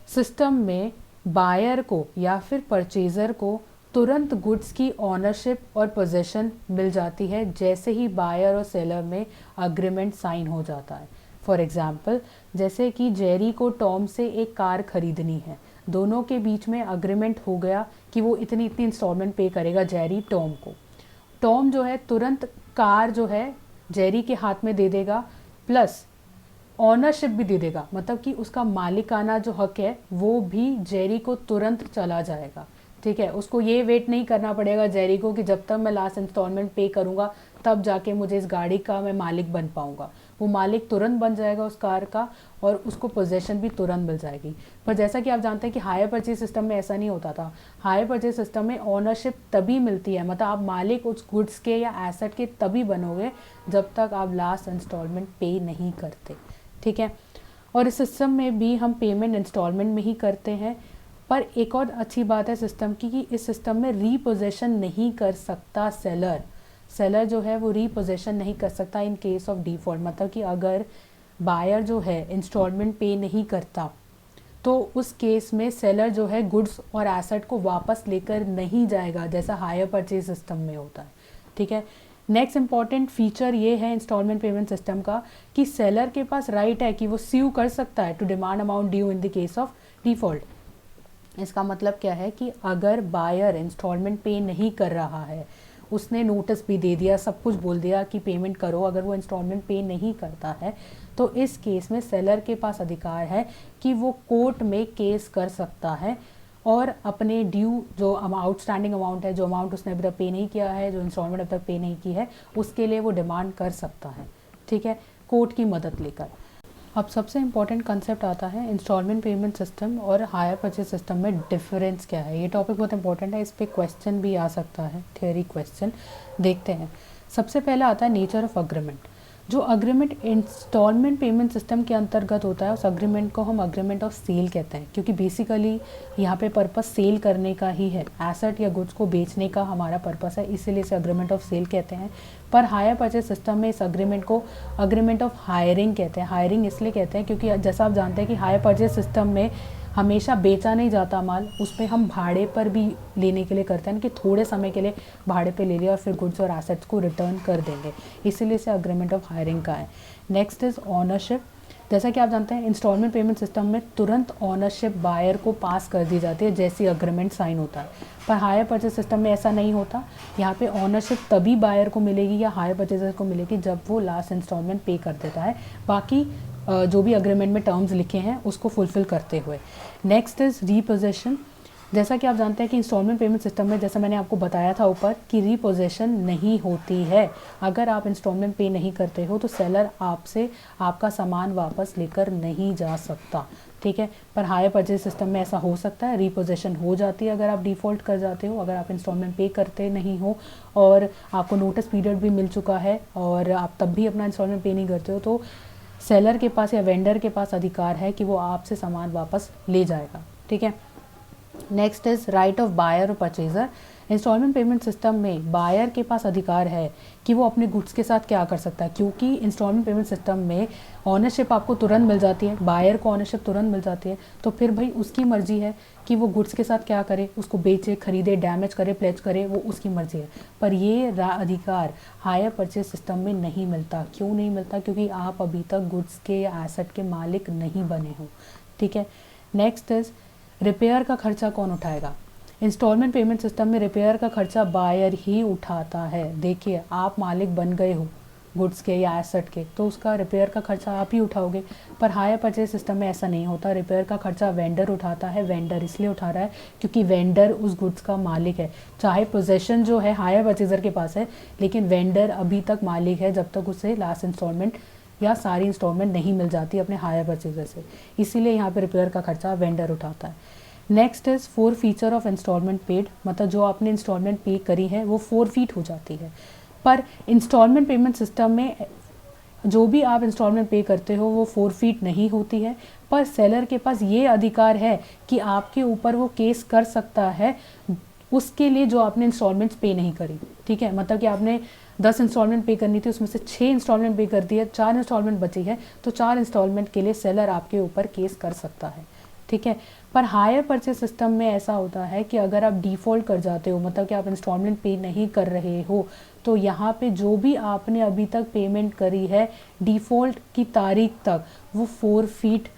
सिस्टम में बायर को या फिर परचेज़र को तुरंत गुड्स की ऑनरशिप और पोजेशन मिल जाती है जैसे ही बायर और सेलर में अग्रीमेंट साइन हो जाता है। फॉर एग्जाम्पल, जैसे कि जेरी को टॉम से एक कार खरीदनी है, दोनों के बीच में अग्रीमेंट हो गया कि वो इतनी इतनी इंस्टॉलमेंट पे करेगा जेरी टॉम को। टॉम जो है तुरंत कार जो है जेरी के हाथ में दे देगा, प्लस ऑनरशिप भी दे देगा, मतलब कि उसका मालिकाना जो हक है वो भी जेरी को तुरंत चला जाएगा। ठीक है, उसको ये वेट नहीं करना पड़ेगा जेरी को कि जब तक मैं लास्ट इंस्टॉलमेंट पे करूँगा तब जाके मुझे इस गाड़ी का मैं मालिक बन पाऊँगा। वो मालिक तुरंत बन जाएगा उस कार का और उसको पोजेशन भी तुरंत मिल जाएगी। पर जैसा कि आप जानते हैं कि हायर परचेज सिस्टम में ऐसा नहीं होता था। हायर परचेज सिस्टम में ऑनरशिप तभी मिलती है, मतलब आप मालिक उस गुड्स के या एसेट के तभी बनोगे जब तक आप लास्ट इंस्टॉलमेंट पे नहीं करते। ठीक है, और इस सिस्टम में भी हम पेमेंट इंस्टॉलमेंट में ही करते हैं। पर एक और अच्छी बात है सिस्टम की कि इस सिस्टम में रीपोजेशन नहीं कर सकता सेलर जो है वो रीपोजेशन नहीं कर सकता इन केस ऑफ डिफ़ॉल्ट। मतलब कि अगर बायर जो है इंस्टॉलमेंट पे नहीं करता तो उस केस में सेलर जो है गुड्स और एसेट को वापस लेकर नहीं जाएगा, जैसा हायर परचेज सिस्टम में होता है। ठीक है, नेक्स्ट इंपॉर्टेंट फीचर ये है इंस्टॉलमेंट पेमेंट सिस्टम का कि सेलर के पास राइट है कि वो स्यू कर सकता है to demand amount due in the case of default. इसका मतलब क्या है कि अगर बायर इंस्टॉलमेंट पे नहीं कर रहा है, उसने नोटिस भी दे दिया, सब कुछ बोल दिया कि पेमेंट करो, अगर वो इंस्टॉलमेंट पे नहीं करता है तो इस केस में सेलर के पास अधिकार है कि वो कोर्ट में केस कर सकता है और अपने ड्यू जो आउटस्टैंडिंग अमाउंट है, जो अमाउंट उसने अभी तक पे नहीं किया है, जो इंस्टॉलमेंट अभी तक पे नहीं की है, उसके लिए वो डिमांड कर सकता है। ठीक है, कोर्ट की मदद लेकर। अब सबसे इम्पॉर्टेंट कंसेप्ट आता है इंस्टॉलमेंट पेमेंट सिस्टम और हायर परचेज सिस्टम में डिफरेंस क्या है। ये टॉपिक बहुत इंपॉर्टेंट है, इस पर क्वेश्चन भी आ सकता है, थ्योरी क्वेश्चन। देखते हैं। सबसे पहला आता है नेचर ऑफ अग्रीमेंट। जो अग्रीमेंट इंस्टॉलमेंट पेमेंट सिस्टम के अंतर्गत होता है उस अग्रीमेंट को हम अग्रीमेंट ऑफ सेल कहते हैं, क्योंकि बेसिकली यहाँ पे पर्पस सेल करने का ही है, एसेट या गुड्स को बेचने का हमारा पर्पस है, इसीलिए इसे अग्रीमेंट ऑफ सेल कहते हैं। पर हायर परचेज सिस्टम में इस अग्रीमेंट को अग्रीमेंट ऑफ हायरिंग कहते हैं। हायरिंग इसलिए कहते हैं क्योंकि जैसा आप जानते हैं कि हायर परचेज सिस्टम में हमेशा बेचा नहीं जाता माल, उसमें हम भाड़े पर भी लेने के लिए करते हैं कि थोड़े समय के लिए भाड़े पे ले लिया और फिर गुड्स और एसेट्स को रिटर्न कर देंगे, इसीलिए इसे अग्रीमेंट ऑफ हायरिंग का है। Next is ownership. जैसा कि आप जानते हैं इंस्टॉलमेंट पेमेंट सिस्टम में तुरंत ऑनरशिप बायर को पास कर दी जाती है जैसे अग्रीमेंट साइन होता है, पर हायर परचेज सिस्टम में ऐसा नहीं होता। यहाँ पे ऑनरशिप तभी बायर को मिलेगी या हायर परचेजर को मिलेगी जब वो लास्ट इंस्टॉलमेंट पे कर देता है, बाकी जो भी अग्रीमेंट में टर्म्स लिखे हैं उसको फुलफिल करते हुए। Next is repossession. जैसा कि आप जानते हैं कि इंस्टॉलमेंट पेमेंट सिस्टम में, जैसा मैंने आपको बताया था ऊपर, कि रीपोजेशन नहीं होती है। अगर आप इंस्टॉलमेंट पे नहीं करते हो तो सेलर आपसे आपका सामान वापस लेकर नहीं जा सकता, ठीक है। पर हायर परचेज सिस्टम में ऐसा हो सकता है, रीपोजेशन हो जाती है अगर आप डिफ़ॉल्ट कर जाते हो, अगर आप इंस्टॉलमेंट पे करते नहीं हो और आपको नोटिस पीरियड भी मिल चुका है और आप तब भी अपना इंस्टॉलमेंट पे नहीं करते हो, तो सेलर के पास या वेंडर के पास अधिकार है कि वो आपसे सामान वापस ले जाएगा, ठीक है। Next is right of buyer और परचेजर। इंस्टॉलमेंट पेमेंट सिस्टम में बायर के पास अधिकार है कि वो अपने गुड्स के साथ क्या कर सकता है, क्योंकि इंस्टॉलमेंट पेमेंट सिस्टम में ऑनरशिप आपको तुरंत मिल जाती है, बायर को ऑनरशिप तुरंत मिल जाती है, तो फिर भाई उसकी मर्जी है कि वो गुड्स के साथ क्या करे, उसको बेचे, खरीदे, डैमेज करे, प्लेज करे, वो उसकी मर्जी है। पर ये अधिकार हायर परचेज सिस्टम में नहीं मिलता। क्यों नहीं मिलता? क्योंकि आप अभी तक गुड्स के या एसेट के मालिक नहीं बने हो, ठीक है। नेक्स्ट इज रिपेयर का खर्चा कौन उठाएगा। इंस्टॉलमेंट पेमेंट सिस्टम में रिपेयर का खर्चा बायर ही उठाता है। देखिए, आप मालिक बन गए हो गुड्स के या एसेट के, तो उसका रिपेयर का खर्चा आप ही उठाओगे। पर हायर परचेज सिस्टम में ऐसा नहीं होता, रिपेयर का खर्चा वेंडर उठाता है। वेंडर इसलिए उठा रहा है क्योंकि वेंडर उस गुड्स का मालिक है। चाहे पोजेशन जो है हायर परचेजर के पास है, लेकिन वेंडर अभी तक मालिक है जब तक उसे लास्ट इंस्टॉलमेंट या सारी इंस्टॉलमेंट नहीं मिल जाती अपने हायर परचेजर से, इसीलिए यहाँ पे रिपेयर का खर्चा वेंडर उठाता है। Next is four feature of instalment paid, मतलब जो आपने इंस्टॉलमेंट पे करी है वो फोरफीट हो जाती है। पर इंस्टॉलमेंट पेमेंट सिस्टम में जो भी आप इंस्टॉलमेंट पे करते हो वो फोरफीट नहीं होती है, पर सेलर के पास ये अधिकार है कि आपके ऊपर वो केस कर सकता है उसके लिए जो आपने इंस्टॉलमेंट्स पे नहीं करी, ठीक है। मतलब कि आपने 10 इंस्टॉलमेंट पे करनी थी, उसमें से 6 इंस्टॉलमेंट पे कर दी है, 4 इंस्टॉलमेंट बची है, तो 4 इंस्टॉलमेंट के लिए सेलर आपके ऊपर केस कर सकता है, ठीक है। पर हायर परचेज सिस्टम में ऐसा होता है कि अगर आप डिफ़ॉल्ट कर जाते हो, मतलब कि आप इंस्टॉलमेंट पे नहीं कर रहे हो, तो यहाँ पे जो भी आपने अभी तक पेमेंट करी है डिफ़ॉल्ट की तारीख तक वो फोरफीट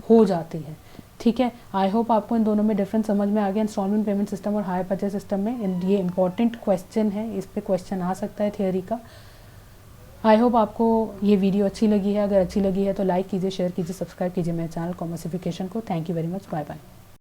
हो जाती है, ठीक है। आई होप आपको इन दोनों में डिफरेंस समझ में आ गया, इंस्टॉलमेंट पेमेंट सिस्टम और हायर परचेज सिस्टम में। ये इंपॉर्टेंट क्वेश्चन है, इस पे क्वेश्चन आ सकता है थियोरी का। आई होप आपको ये वीडियो अच्छी लगी है। अगर अच्छी लगी है तो लाइक कीजिए, शेयर कीजिए, सब्सक्राइब कीजिए मेरे चैनल कॉमर्सिफिकेशन को। Thank you very much, bye bye.